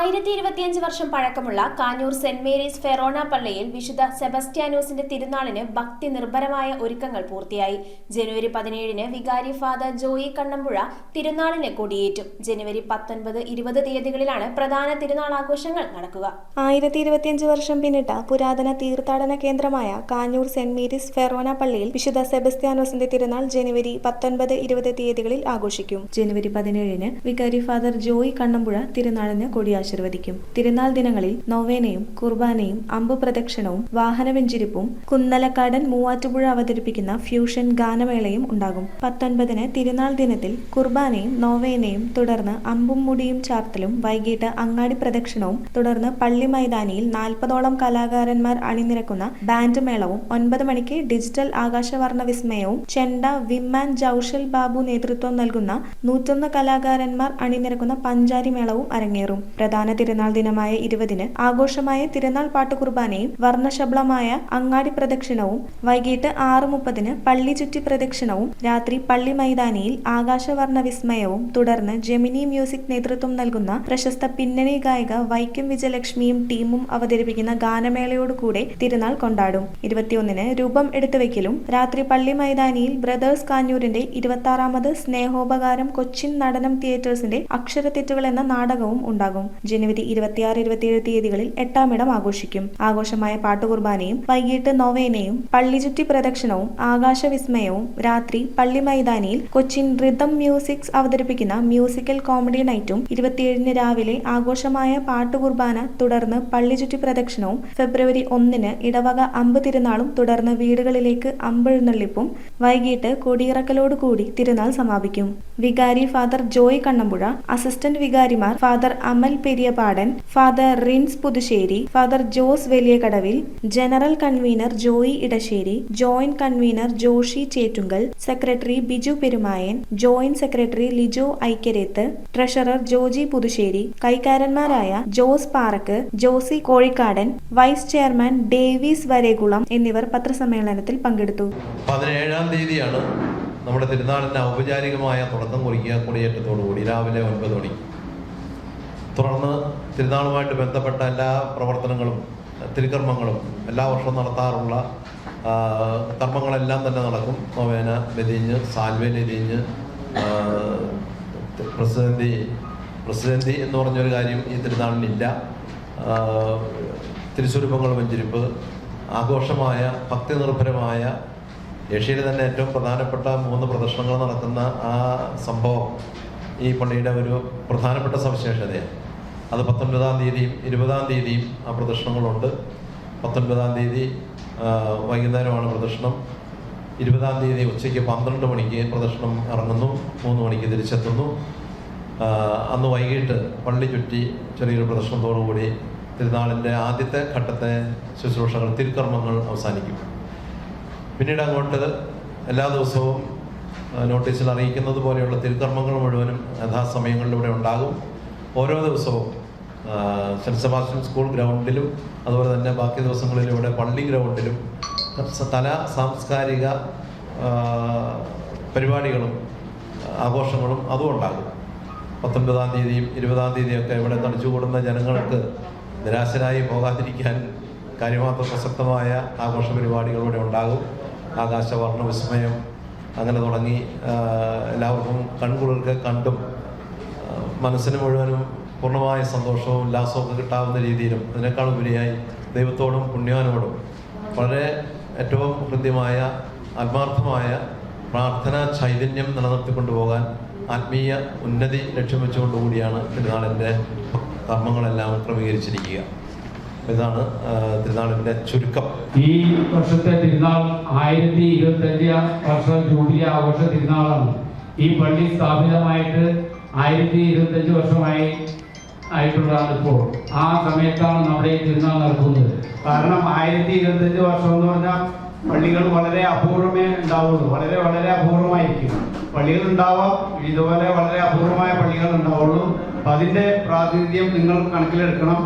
1025 വർഷം പഴക്കമുള്ള Kanjoor saint Mary's Forane പള്ളിയിൽ വിശുദ്ധ സെബസ്റ്റ്യാനോസിന്റെ തിരുനാളിന് ഭക്തി നിർഭരമായ ഒരുക്കങ്ങൾ പൂർത്തിയായി. ജനുവരി 17-ന് വികാരി ഫാദർ ജോയി കണ്ണമ്പുഴ തിരുനാളിന് കൊടിയേറ്റും. ജനുവരി 19, 20 തീയതികളിലാണ് പ്രധാന തിരുനാൾ ആഘോഷങ്ങൾ നടക്കുക. 1025 വർഷം പിന്നിട്ട പുരാതന തീർത്ഥാടന കേന്ദ്രമായ കാഞ്ഞൂർ സെന്റ് മേരീസ് ഫെറോന പള്ളിയിൽ വിശുദ്ധ സെബസ്റ്റ്യാനോസിന്റെ തിരുനാൾ ജനുവരി 19, 20 തീയതികളിൽ ആഘോഷിക്കും. ജനുവരി 17-ന് വികാരി ഫാദർ ജോയി കണ്ണമ്പുഴ തിരുനാളിന് ആശീർവദിക്കും. തിരുനാൾ ദിനങ്ങളിൽ നൊവേനയും കുർബാനയും അമ്പ് പ്രദക്ഷിണവും വാഹനവെഞ്ചിരിപ്പും കുന്നലക്കാടൻ മൂവാറ്റുപുഴ അവതരിപ്പിക്കുന്ന ഫ്യൂഷൻ ഗാനമേളയും ഉണ്ടാകും. 19-ന് തിരുനാൾ ദിനത്തിൽ കുർബാനയും നൊവേനയും തുടർന്ന് അമ്പും മുടിയും ചാർത്തലും വൈകിട്ട് അങ്ങാടി പ്രദക്ഷിണവും തുടർന്ന് പള്ളി മൈതാനിയിൽ 40ഓളം കലാകാരന്മാർ അണിനിരക്കുന്ന ബാൻഡ് മേളവും 9 മണിക്ക് ഡിജിറ്റൽ ആകാശവർണ്ണ വിസ്മയവും ചെണ്ട വിമ്മാൻ ജൌഷൽ ബാബു നേതൃത്വം നൽകുന്ന 101 കലാകാരന്മാർ അണിനിരക്കുന്ന പഞ്ചാരി മേളവും അരങ്ങേറും. പ്രധാന തിരുനാൾ ദിനമായ 20-ന് ആഘോഷമായ തിരുനാൾ പാട്ടുകുർബാനയും വർണ്ണശബളമായ അങ്ങാടി പ്രദക്ഷിണവും വൈകിട്ട് 6:30-ന് പള്ളി ചുറ്റി പ്രദക്ഷിണവും രാത്രി പള്ളി മൈതാനിയിൽ ആകാശവർണ്ണ വിസ്മയവും തുടർന്ന് ജെമിനി മ്യൂസിക് നേതൃത്വം നൽകുന്ന പ്രശസ്ത പിന്നണി ഗായിക വൈക്കം വിജയലക്ഷ്മിയും ടീമും അവതരിപ്പിക്കുന്ന ഗാനമേളയോടുകൂടെ തിരുനാൾ കൊണ്ടാടും. 21-ന് രൂപം എടുത്തുവെക്കലും രാത്രി പള്ളി മൈതാനിയിൽ ബ്രദേഴ്സ് കാഞ്ഞൂരിന്റെ 26ാമത് സ്നേഹോപകാരം കൊച്ചിൻ നടനം തിയേറ്റേഴ്സിന്റെ അക്ഷരത്തെറ്റുകൾ എന്ന നാടകവും ഉണ്ടാകും. ജനുവരി 26, 27 തീയതികളിൽ 8ാം ഇടം ആഘോഷിക്കും. ആഘോഷമായ പാട്ടുകുർബാനയും വൈകിട്ട് നൊവേനയും പള്ളി ചുറ്റി പ്രദക്ഷിണവും ആകാശവിസ്മയവും രാത്രി പള്ളി മൈതാനിയിൽ കൊച്ചിൻ റിതം മ്യൂസിക്സ് അവതരിപ്പിക്കുന്ന മ്യൂസിക്കൽ കോമഡി നൈറ്റും 27-ന് രാവിലെ ആഘോഷമായ പാട്ടുകുർബാന തുടർന്ന് പള്ളി ചുറ്റി പ്രദക്ഷിണവും ഫെബ്രുവരി 1-ന് ഇടവക അമ്പ് തിരുനാളും തുടർന്ന് വീടുകളിലേക്ക് അമ്പെഴുന്നള്ളിപ്പും വൈകിട്ട് കൊടിയിറക്കലോടുകൂടി തിരുനാൾ സമാപിക്കും. വികാരി ഫാദർ ജോയ് കണ്ണമ്പുഴ, അസിസ്റ്റന്റ് വികാരിമാർ father Amal Periyapadan, father Rins Puthussery, father Jose Valiyakadavil, general convener Joy Edassery, joint convener Joshi Chettunkal, secretary Biju Perumayan, joint secretary Lijo Aikyareth, treasurer Joji Puthussery, കൈക്കാരന്മാരായ ജോസ് പാറക്ക്, ജോസി കോഴിക്കാടൻ, വൈസ് ചെയർമാൻ ഡേവിസ് വരേകുളം എന്നിവർ പത്രസമ്മേളനത്തിൽ പങ്കെടുത്തു. 17-ാം തീയതിയാണ് നമ്മുടെ തിരുനാളിന്റെ ഔപചാരികമായ തുടക്കം കുറിക്കുക. കൊടിയേറ്റത്തോടുകൂടി രാവിലെ 9 മണിക്ക് തുടർന്ന് തിരുനാളുമായിട്ട് ബന്ധപ്പെട്ട എല്ലാ പ്രവർത്തനങ്ങളും തിരുക്കർമ്മങ്ങളും എല്ലാ വർഷവും നടത്താറുള്ള കർമ്മങ്ങളെല്ലാം തന്നെ നടക്കും. നൊവേന ലതിഞ്ഞ് സാൽവേ ലതിഞ്ഞ് പ്രസിഡന്തി എന്ന് പറഞ്ഞൊരു കാര്യം ഈ തിരുനാളിനില്ല. തിരുസ്വരൂപങ്ങൾ വെഞ്ചിരിപ്പ്, ആഘോഷമായ ഭക്തി നിർഭരമായ ഏഷ്യയിലെ തന്നെ ഏറ്റവും പ്രധാനപ്പെട്ട 3 പ്രദർശനങ്ങൾ നടക്കുന്ന ആ സംഭവം ഈ പള്ളിയുടെ ഒരു പ്രധാനപ്പെട്ട സവിശേഷതയാണ്. അത് 19-ാം തീയതിയും 20-ാം തീയതിയും ആ പ്രദർശനങ്ങളുണ്ട്. 19-ാം തീയതി വൈകുന്നേരമാണ് പ്രദർശനം. 20-ാം തീയതി ഉച്ചയ്ക്ക് 12 മണിക്ക് പ്രദർശനം ഇറങ്ങുന്നു, 3 മണിക്ക് തിരിച്ചെത്തുന്നു. അന്ന് വൈകിട്ട് പള്ളി ചുറ്റി ചെറിയൊരു പ്രദർശനത്തോടുകൂടി തിരുനാളിൻ്റെ ആദ്യത്തെ ഘട്ടത്തെ ശുശ്രൂഷകൾ തിരുക്കർമ്മങ്ങൾ അവസാനിക്കും. പിന്നീട് അങ്ങോട്ട് എല്ലാ ദിവസവും നോട്ടീസിൽ അറിയിക്കുന്നത് പോലെയുള്ള തിരുക്കർമ്മങ്ങൾ മുഴുവനും യഥാസമയങ്ങളിലൂടെ ഉണ്ടാകും. ഓരോ ദിവസവും സെൻറ്റ് സെബാസ്റ്റ്യൻ സ്കൂൾ ഗ്രൗണ്ടിലും അതുപോലെ തന്നെ ബാക്കി ദിവസങ്ങളിലൂടെ പള്ളി ഗ്രൗണ്ടിലും സാംസ്കാരിക പരിപാടികളും ആഘോഷങ്ങളും അതും ഉണ്ടാകും. 19-ാം തീയതിയും 20-ാം തീയതിയൊക്കെ ഇവിടെ തടിച്ചുകൂടുന്ന ജനങ്ങൾക്ക് നിരാശരായി പോകാതിരിക്കാൻ കാര്യമാത്ര പ്രസക്തമായ ആഘോഷ പരിപാടികൾ ഇവിടെ ഉണ്ടാകും. ആകാശവർണ്ണ വിസ്മയം അങ്ങനെ തുടങ്ങി എല്ലാവർക്കും കൺകുളിർക്ക് കണ്ടും മനസ്സിന് മുഴുവനും പൂർണ്ണമായ സന്തോഷവും ഉല്ലാസവും ഒക്കെ കിട്ടാവുന്ന രീതിയിലും അതിനേക്കാൾ ഉപരിയായി ദൈവത്തോടും പുണ്യാനോടും വളരെ ഏറ്റവും ഹൃദ്യമായ ആത്മാർത്ഥമായ പ്രാർത്ഥനാ ചൈതന്യം നിലനിർത്തിക്കൊണ്ടുപോകാൻ ആത്മീയ ഉന്നതി ലക്ഷ്യം വെച്ചുകൊണ്ടുകൂടിയാണ് തിരുനാളിൻ്റെ കർമ്മങ്ങളെല്ലാം ക്രമീകരിച്ചിരിക്കുക. ഇതാണ് തിരുനാളിൻ്റെ ചുരുക്കം. ഈ വർഷത്തെ തിരുനാൾ 1025 വർഷം ജൂബിലി ആഘോഷ തിരുനാളാണ്. ഈ പള്ളി സ്ഥാപിതമായിട്ട് 1025 വർഷമായി ആയിട്ടുള്ളതാണ് ഇപ്പോൾ. ആ സമയത്താണ് നമ്മുടെ ഈ തിരുനാൾ നടക്കുന്നത്. കാരണം 1025 വർഷം എന്ന് പറഞ്ഞാൽ പള്ളികൾ വളരെ അപൂർവമേ ഉണ്ടാവുള്ളൂ. വളരെ വളരെ അപൂർവമായിരിക്കും പള്ളികൾ ഉണ്ടാവാം. ഇതുപോലെ വളരെ അപൂർവമായ പള്ളികൾ ഉണ്ടാവുള്ളൂ. അതിന്റെ പ്രാതിനിധ്യം നിങ്ങൾ കണക്കിലെടുക്കണം.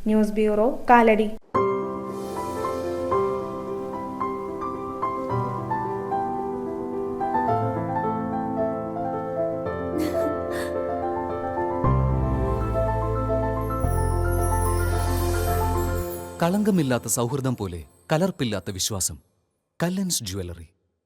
News bureau, Kalady. കളങ്കമില്ലാത്ത സൗഹൃദം പോലെ കലർപ്പില്ലാത്ത വിശ്വാസം. കല്ലൻസ് ജ്വല്ലറി.